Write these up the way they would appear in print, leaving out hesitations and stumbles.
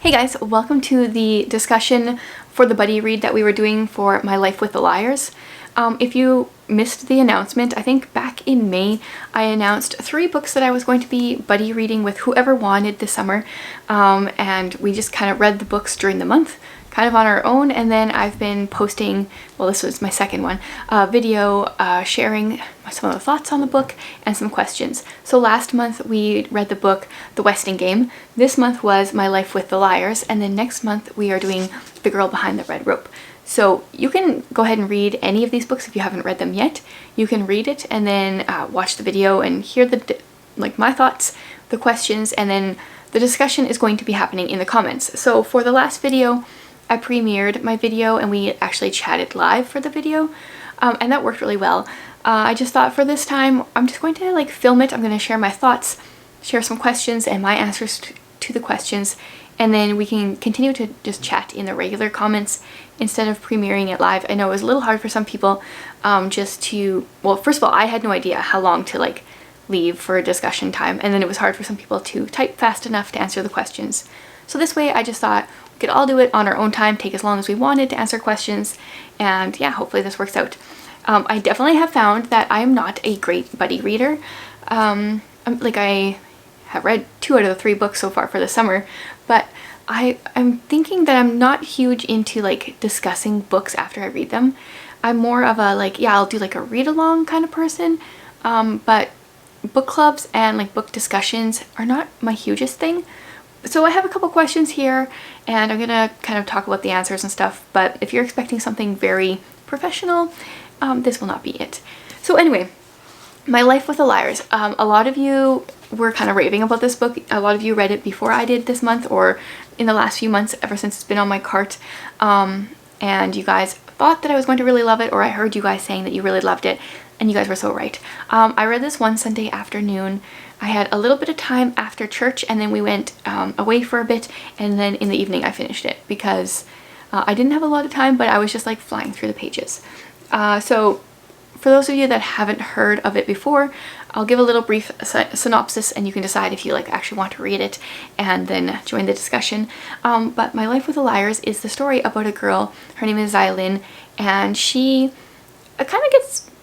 Hey guys, welcome to the discussion for the buddy read that we were doing for My Life with the Liars. If you missed the announcement, I think back in May I announced 3 books that I was going to be buddy reading with whoever wanted this summer, and we just kind of read the books during the month, kind of on our own, and then I've been posting, well, this was my second one, a video sharing some of the thoughts on the book and some questions. So last month we read the book The Westing Game, this month was My Life with the Liars, and then next month we are doing The Girl Behind the Red Rope. So you can go ahead and read any of these books if you haven't read them yet. You can read it and then watch the video and hear my thoughts, the questions, and then the discussion is going to be happening in the comments. So for the last video, I premiered my video and we actually chatted live for the video, and that worked really well. I just thought for this time I'm just going to film it. I'm going to share my thoughts, share some questions and my answers to the questions, and then we can continue to just chat in the regular comments instead of premiering it live. I know it was a little hard for some people just to, well, first of all, I had no idea how long to leave for a discussion time, and then it was hard for some people to type fast enough to answer the questions. So this way I just thought we could all do it on our own time, take as long as we wanted to answer questions, and yeah, hopefully this works out. I definitely have found that I am not a great buddy reader. I have read 2 out of the 3 books so far for the summer, but I'm thinking that I'm not huge into discussing books after I read them. I'm more of a I'll do a read along kind of person, but book clubs and book discussions are not my hugest thing. So I have a couple questions here and I'm gonna kind of talk about the answers and stuff, but if you're expecting something very professional, this will not be it. So anyway, My Life with the Liars. A lot of you were kind of raving about this book. A lot of you read it before I did this month or in the last few months ever since it's been on my cart, and you guys thought that I was going to really love it, or I heard you guys saying that you really loved it, and you guys were so right. I read this one Sunday afternoon. I had a little bit of time after church and then we went away for a bit, and then in the evening I finished it because I didn't have a lot of time, but I was just flying through the pages. So for those of you that haven't heard of it before, I'll give a little brief synopsis and you can decide if you actually want to read it and then join the discussion. But My Life with the Liars is the story about a girl. Her name is Zylynn, and she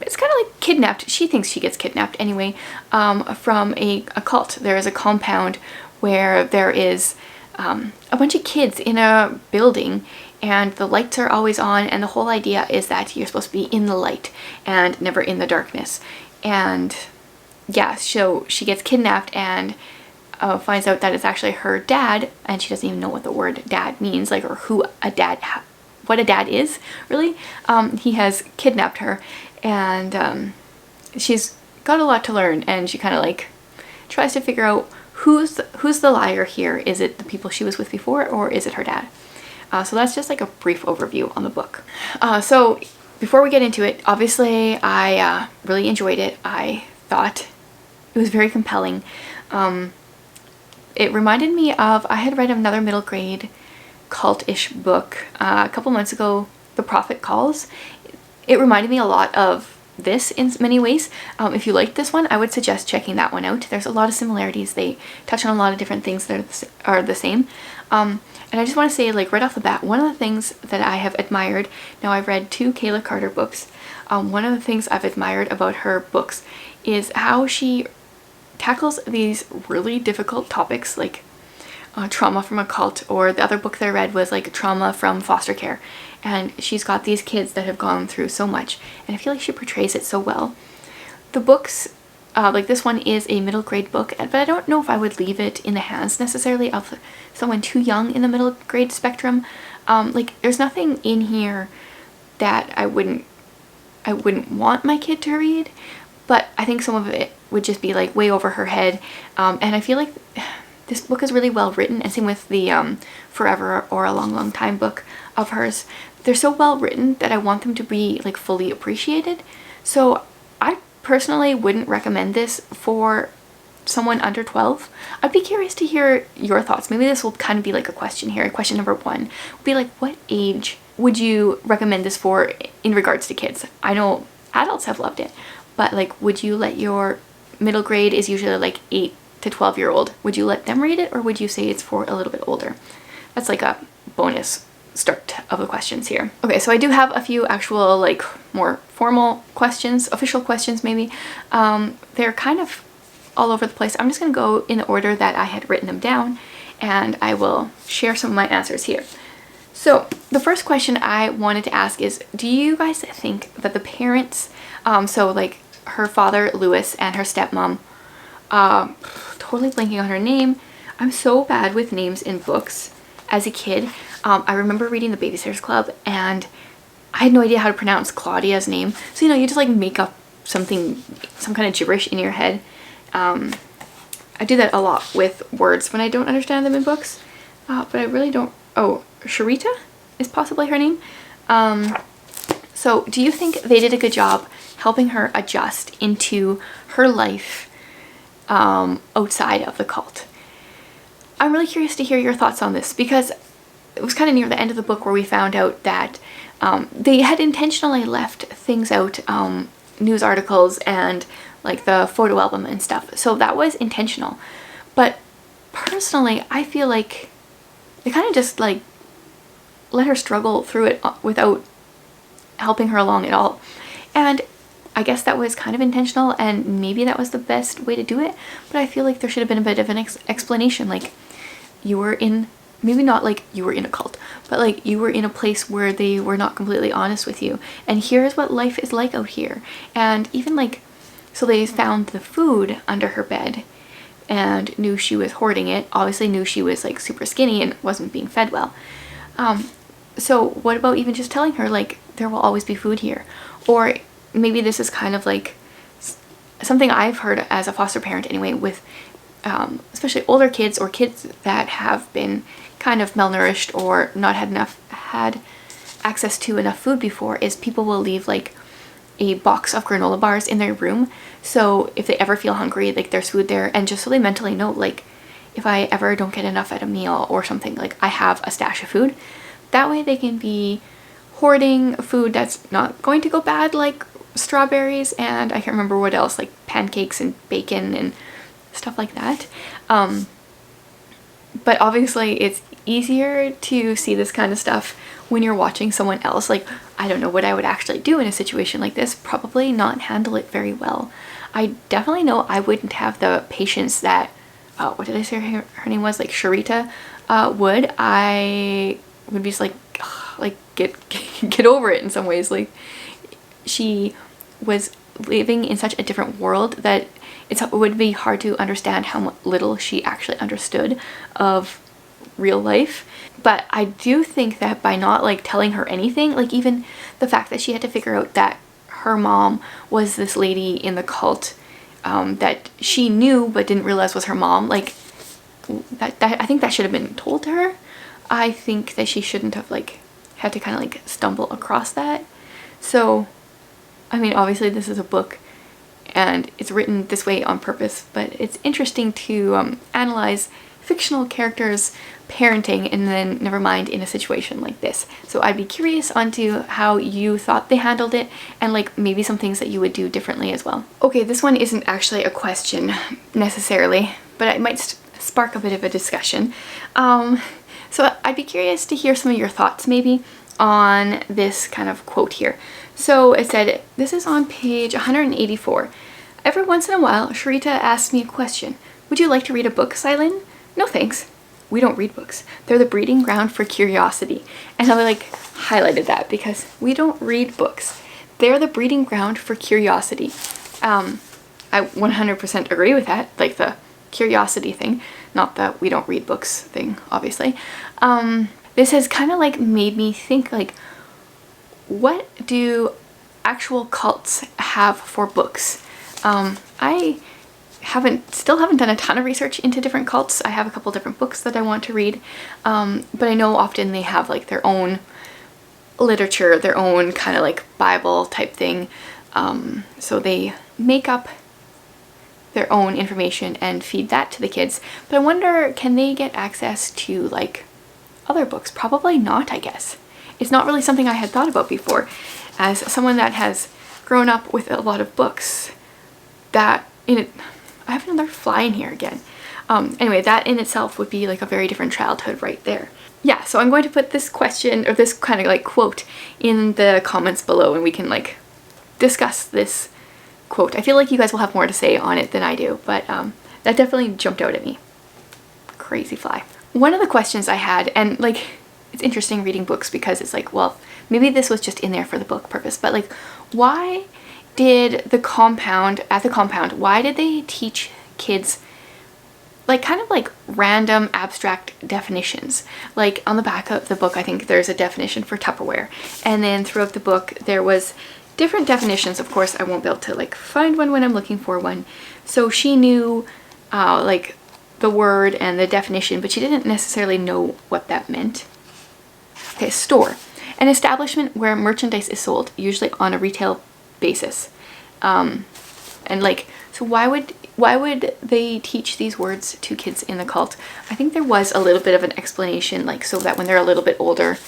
it's kind of kidnapped. She thinks she gets kidnapped anyway, from a cult. There is a compound where there is a bunch of kids in a building, and the lights are always on, and the whole idea is that you're supposed to be in the light and never in the darkness. And yeah, so she gets kidnapped and finds out that it's actually her dad, and she doesn't even know what the word dad means, or what a dad is, really. He has kidnapped her, and she's got a lot to learn, and she kind of tries to figure out who's the liar here. Is it the people she was with before, or is it her dad? So that's just a brief overview on the book. So before we get into it, obviously I really enjoyed it. I thought it was very compelling. It reminded me of, I had read another middle grade cult-ish book a couple months ago, The Prophet Calls. It reminded me a lot of this in many ways. If you liked this one, I would suggest checking that one out. There's a lot of similarities. They touch on a lot of different things that are the same. And I just want to say, right off the bat, one of the things that I have admired, now I've read 2 Caela Carter books, one of the things I've admired about her books is how she tackles these really difficult topics trauma from a cult, or the other book that I read was trauma from foster care, and she's got these kids that have gone through so much, and I feel like she portrays it so well. The books, this one is a middle grade book, but I don't know if I would leave it in the hands necessarily of someone too young in the middle grade spectrum. There's nothing in here that I wouldn't want my kid to read, but I think some of it would just be way over her head, and I feel like this book is really well written, and same with the Forever or a Long, Long Time book of hers. They're so well written that I want them to be fully appreciated. So I personally wouldn't recommend this for someone under 12. I'd be curious to hear your thoughts. Maybe this will kind of be a question here. Question number 1 would be what age would you recommend this for in regards to kids? I know adults have loved it, but would you let your middle grade is usually 8 to 12-year-old, would you let them read it, or would you say it's for a little bit older? that's like a bonus start of the questions here. Okay, so I do have a few actual like more formal questions, official questions maybe. They're kind of all over the place. I'm just gonna go in the order that I had written them down, and I will share some of my answers here. So the first question I wanted to ask is, do you guys think that the parents, so like her father Lewis and her stepmom, totally blanking on her name. I'm so bad with names in books as a kid. I remember reading The Babysitter's Club and I had no idea how to pronounce Claudia's name. So, you know, you just like make up something, some kind of gibberish in your head. I do that a lot with words when I don't understand them in books. But I really don't. Oh, Sharita is possibly her name. So do you think they did a good job helping her adjust into her life outside of the cult? I'm really curious to hear your thoughts on this, because it was kind of near the end of the book where we found out that they had intentionally left things out, news articles and like the photo album and stuff. So that was intentional. But personally, I feel like they kind of just like let her struggle through it without helping her along at all. And I guess that was kind of intentional, and maybe that was the best way to do it. But I feel like there should have been a bit of an explanation. Like, you were in, maybe not like you were in a cult, but like you were in a place where they were not completely honest with you. And here's what life is like out here. And even like, so they found the food under her bed and knew she was hoarding it. Obviously knew she was like super skinny and wasn't being fed well. So what about even just telling her like there will always be food here? Or maybe this is kind of like something I've heard as a foster parent anyway, with especially older kids or kids that have been kind of malnourished or not had access to enough food before, is people will leave like a box of granola bars in their room. So if they ever feel hungry, like there's food there, and just so they mentally know, like, if I ever don't get enough at a meal or something, like I have a stash of food. That way they can be hoarding food that's not going to go bad, like strawberries and I can't remember what else, like pancakes and bacon and stuff like that. But obviously it's easier to see this kind of stuff when you're watching someone else. Like, I don't know what I would actually do in a situation like this. Probably not handle it very well. I definitely know I wouldn't have the patience that, what did I say her name was? Like Sharita would. I would be just like get over it in some ways. Like, she was living in such a different world that it would be hard to understand how little she actually understood of real life. But I do think that by not like telling her anything, like even the fact that she had to figure out that her mom was this lady in the cult that she knew but didn't realize was her mom, like that I think that should have been told to her. I think that she shouldn't have like had to kind of like stumble across that. So I mean, obviously this is a book and it's written this way on purpose, but it's interesting to analyze fictional characters parenting, and then never mind in a situation like this. So I'd be curious onto how you thought they handled it, and like maybe some things that you would do differently as well. Okay, this one isn't actually a question necessarily, but it might spark a bit of a discussion. So I'd be curious to hear some of your thoughts maybe on this kind of quote here. So it said, this is on page 184. Every once in a while, Sharita asks me a question. Would you like to read a book, Zylynn? No thanks. We don't read books. They're the breeding ground for curiosity. And I like highlighted that because we don't read books. They're the breeding ground for curiosity. I 100% agree with that, like the curiosity thing, not the we don't read books thing, obviously. This has kind of like made me think, like, what do actual cults have for books? I still haven't done a ton of research into different cults. I have a couple different books that I want to read, but I know often they have like their own literature, their own kind of like Bible type thing. So they make up their own information and feed that to the kids. But I wonder, can they get access to like other books? Probably not, I guess. It's not really something I had thought about before. As someone that has grown up with a lot of books, that in it, I have another fly in here again. Anyway, that in itself would be like a very different childhood right there. yeah, so I'm going to put this question, or this kind of like quote, in the comments below, and we can like discuss this quote. I feel like you guys will have more to say on it than I do, but that definitely jumped out at me. Crazy fly. One of the questions I had, and like, it's interesting reading books because it's like, well, maybe this was just in there for the book purpose, but like, why did at the compound, why did they teach kids like kind of like random abstract definitions? Like on the back of the book, I think there's a definition for Tupperware, and then throughout the book there was different definitions. Of course, I won't be able to like find one when I'm looking for one. So she knew like the word and the definition, but she didn't necessarily know what that meant. Okay, store. An establishment where merchandise is sold, usually on a retail basis. And like, so why would they teach these words to kids in the cult? I think there was a little bit of an explanation, like so that when they're a little bit older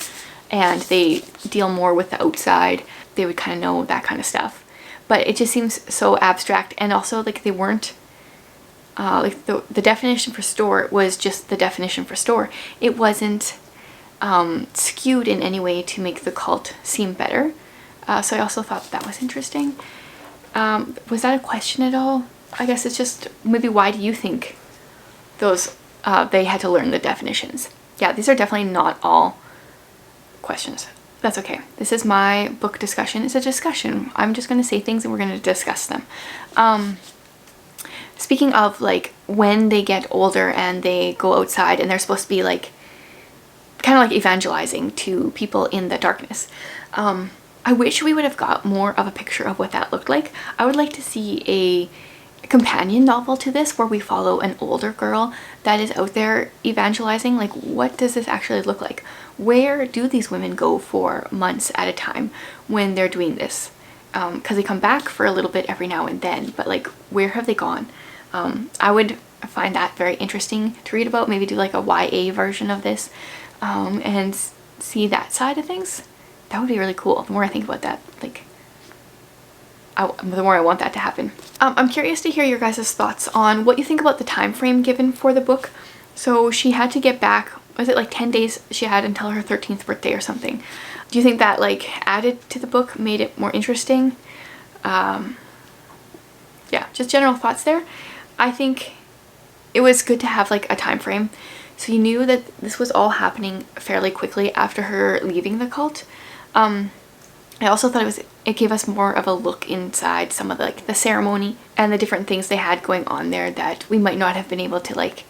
and they deal more with the outside, they would kind of know that kind of stuff. But it just seems so abstract, and also like they weren't like the definition for store was just the definition for store. It wasn't skewed in any way to make the cult seem better. So I also thought that was interesting. Was that a question at all? I guess it's just maybe, why do you think those they had to learn the definitions? Yeah, these are definitely not all questions. That's okay. This is my book discussion. It's a discussion. I'm just going to say things and we're going to discuss them. Speaking of like when they get older and they go outside and they're supposed to be like kind of like evangelizing to people in the darkness. I wish we would have got more of a picture of what that looked like. I would like to see a companion novel to this where we follow an older girl that is out there evangelizing. Like, what does this actually look like? Where do these women go for months at a time when they're doing this? Because they come back for a little bit every now and then, but like, where have they gone? I would find that very interesting to read about. Maybe do like a YA version of this and see that side of things. That would be really cool. The more I think about that, like, the more I want that to happen. I'm curious to hear your guys' thoughts on what you think about the time frame given for the book. So she had to get back, was it like 10 days she had until her 13th birthday or something? Do you think that like added to the book, made it more interesting? Yeah, just general thoughts there. I think it was good to have like a time frame, so you knew that this was all happening fairly quickly after her leaving the cult. I also thought it gave us more of a look inside some of the ceremony and the different things they had going on there that we might not have been able to like,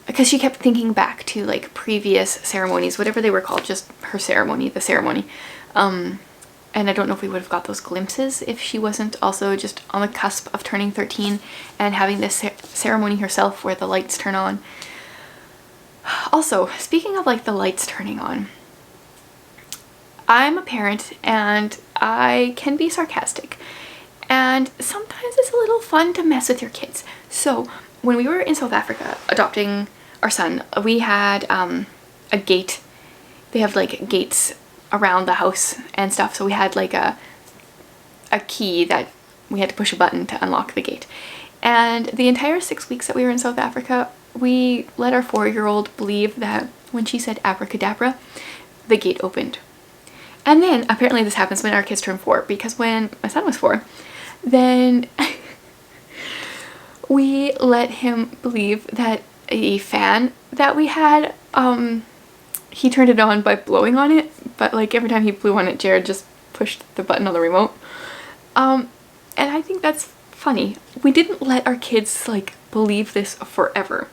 because she kept thinking back to like previous ceremonies, whatever they were called, just her ceremony, the ceremony. And I don't know if we would have got those glimpses if she wasn't also just on the cusp of turning 13 and having this ceremony herself where the lights turn on. Also, speaking of like the lights turning on, I'm a parent and I can be sarcastic, and sometimes it's a little fun to mess with your kids. So when we were in South Africa adopting our son, we had a gate. They have like gates around the house and stuff, so we had like a key that we had to push a button to unlock the gate. And the entire 6 weeks that we were in South Africa, we let our 4-year-old believe that when she said abracadabra, the gate opened. And then apparently this happens when our kids turn 4, because when my son was 4, then we let him believe that a fan that we had, he turned it on by blowing on it, but like every time he blew on it, Jared just pushed the button on the remote. And I think that's funny. We didn't let our kids like believe this forever.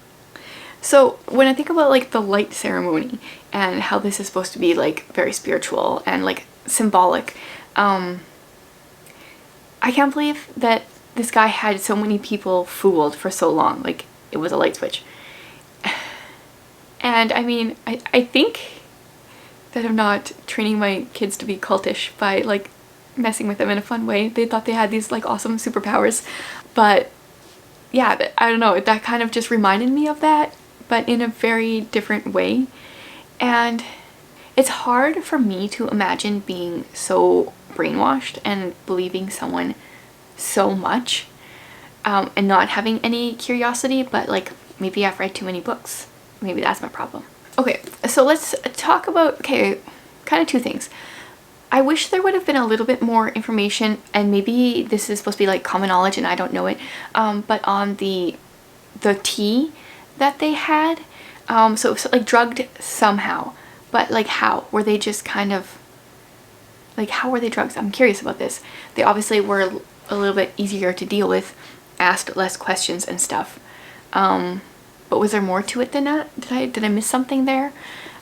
So when I think about like the light ceremony and how this is supposed to be like very spiritual and like symbolic, I can't believe that this guy had so many people fooled for so long. Like, it was a light switch. And I mean, I think that I'm not training my kids to be cultish by like messing with them in a fun way. They thought they had these like awesome superpowers, but yeah, I don't know, that kind of just reminded me of that, but in a very different way. And it's hard for me to imagine being so brainwashed and believing someone so much, and not having any curiosity, but like maybe I've read too many books. Maybe that's my problem. Okay, so let's talk about, okay, kind of two things. I wish there would have been a little bit more information, and maybe this is supposed to be like common knowledge and I don't know it, but on the tea that they had, so it was like drugged somehow, but like how? Were they just kind of, like how were they drugged? I'm curious about this. They obviously were a little bit easier to deal with, asked less questions and stuff. But was there more to it than that? Did I miss something there?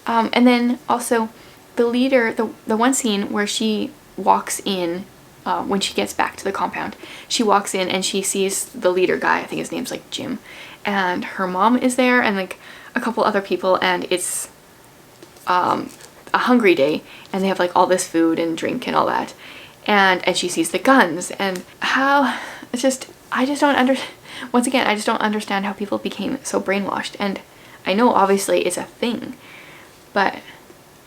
And then also the leader, the one scene where she walks in, when she gets back to the compound, she walks in and she sees the leader guy, I think his name's like Jim, and her mom is there and like a couple other people, and it's a hungry day and they have like all this food and drink and all that, and she sees the guns, and how it's just, I just don't understand. Once again, I just don't understand how people became so brainwashed, and I know obviously it's a thing, but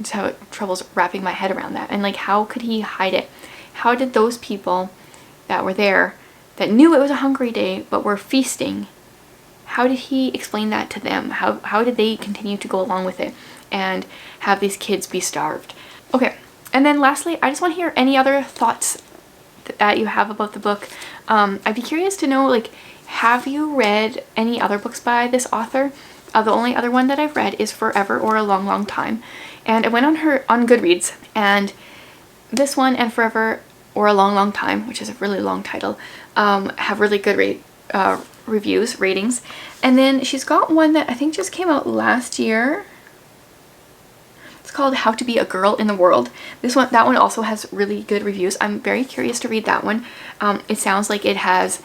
it's how it troubles wrapping my head around that. And like, how could he hide it? How did those people that were there, that knew it was a hungry day but were feasting, how did he explain that to them? How did they continue to go along with it and have these kids be starved? Okay, and then lastly, I just want to hear any other thoughts that you have about the book. I'd be curious to know, like, have you read any other books by this author? The only other one that I've read is Forever or a Long, Long Time. And I went on Goodreads, and this one and Forever or a Long, Long Time, which is a really long title, have really good ratings. And then she's got one that I think just came out last year. It's called How to Be a Girl in the World. That one also has really good reviews. I'm very curious to read that one. It sounds like it has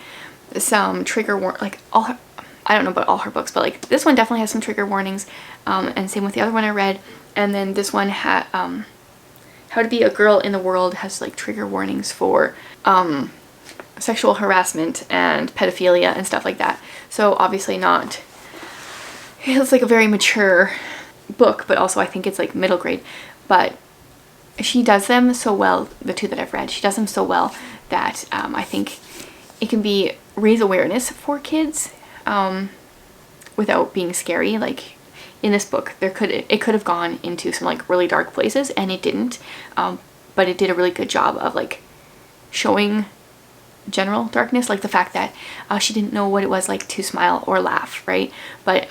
some trigger like I don't know about all her books, but like this one definitely has some trigger warnings, and same with the other one I read. And then this one had How to Be a Girl in the World has like trigger warnings for sexual harassment and pedophilia and stuff like that. So obviously not, it's like a very mature book, but also I think it's like middle grade. But she does them so well, the two that I've read, she does them so well that I think it can raise awareness for kids without being scary. Like in this book, it could have gone into some like really dark places, and it didn't, but it did a really good job of like showing general darkness, like the fact that she didn't know what it was like to smile or laugh, right? But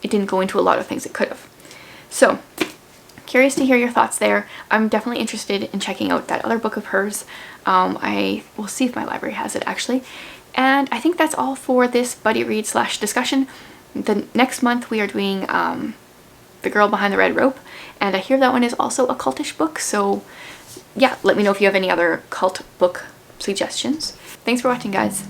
it didn't go into a lot of things it could have. So curious to hear your thoughts there. I'm definitely interested in checking out that other book of hers. I will see if my library has it actually. And I think that's all for this buddy read / discussion. The next month we are doing The Girl Behind the Red Rope, and I hear that one is also a cultish book, so yeah, let me know if you have any other cult book suggestions. Thanks for watching, guys.